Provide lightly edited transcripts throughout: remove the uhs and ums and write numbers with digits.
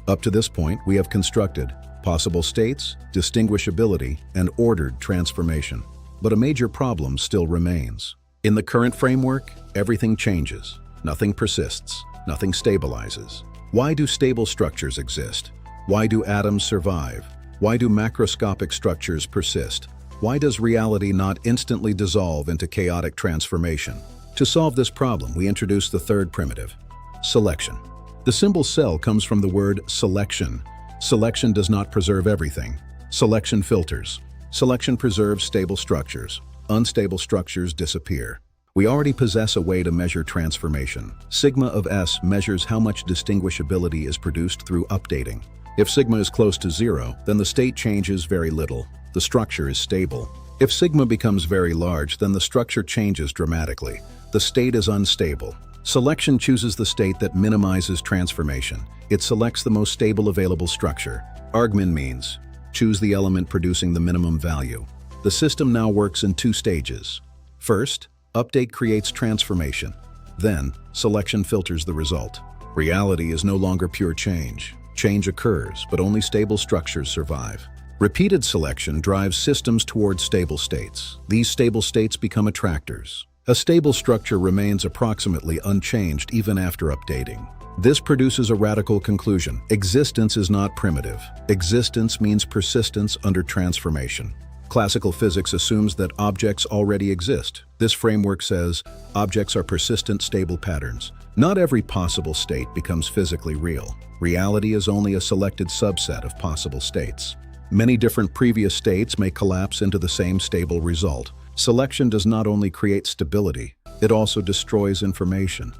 Up to this point, we have constructed possible states, distinguishability, and ordered transformation. But a major problem still remains. In the current framework, everything changes. Nothing persists. Nothing stabilizes. Why do stable structures exist? Why do atoms survive? Why do macroscopic structures persist? Why does reality not instantly dissolve into chaotic transformation? To solve this problem, we introduce the third primitive, selection. The symbol cell comes from the word selection. Selection does not preserve everything. Selection filters. Selection preserves stable structures. Unstable structures disappear. We already possess a way to measure transformation. Sigma of S measures how much distinguishability is produced through updating. If sigma is close to 0, then the state changes very little. The structure is stable. If sigma becomes very large, then the structure changes dramatically. The state is unstable. Selection chooses the state that minimizes transformation. It selects the most stable available structure. Argmin means choose the element producing the minimum value. The system now works in two stages. First, update creates transformation. Then, selection filters the result. Reality is no longer pure change. Change occurs, but only stable structures survive. Repeated selection drives systems towards stable states. These stable states become attractors. A stable structure remains approximately unchanged even after updating. This produces a radical conclusion. Existence is not primitive. Existence means persistence under transformation. Classical physics assumes that objects already exist. This framework says objects are persistent, stable patterns. Not every possible state becomes physically real. Reality is only a selected subset of possible states. Many different previous states may collapse into the same stable result. Selection does not only create stability, it also destroys information.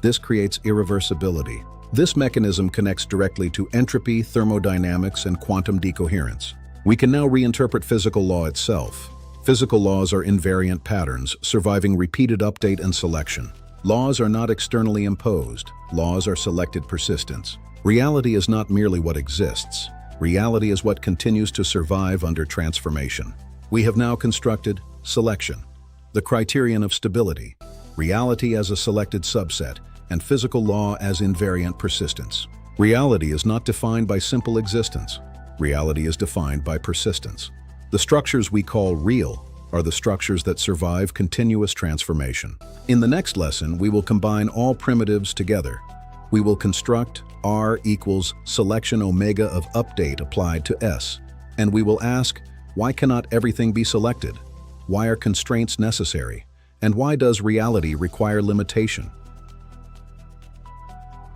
This creates irreversibility. This mechanism connects directly to entropy, thermodynamics, and quantum decoherence. We can now reinterpret physical law itself. Physical laws are invariant patterns, surviving repeated update and selection. Laws are not externally imposed. Laws are selected persistence. Reality is not merely what exists. Reality is what continues to survive under transformation. We have now constructed selection, the criterion of stability, reality as a selected subset, and physical law as invariant persistence. Reality is not defined by simple existence. Reality is defined by persistence. The structures we call real are the structures that survive continuous transformation. In the next lesson, we will combine all primitives together. We will construct R equals selection omega of update applied to S, and we will ask, why cannot everything be selected? Why are constraints necessary? And why does reality require limitation?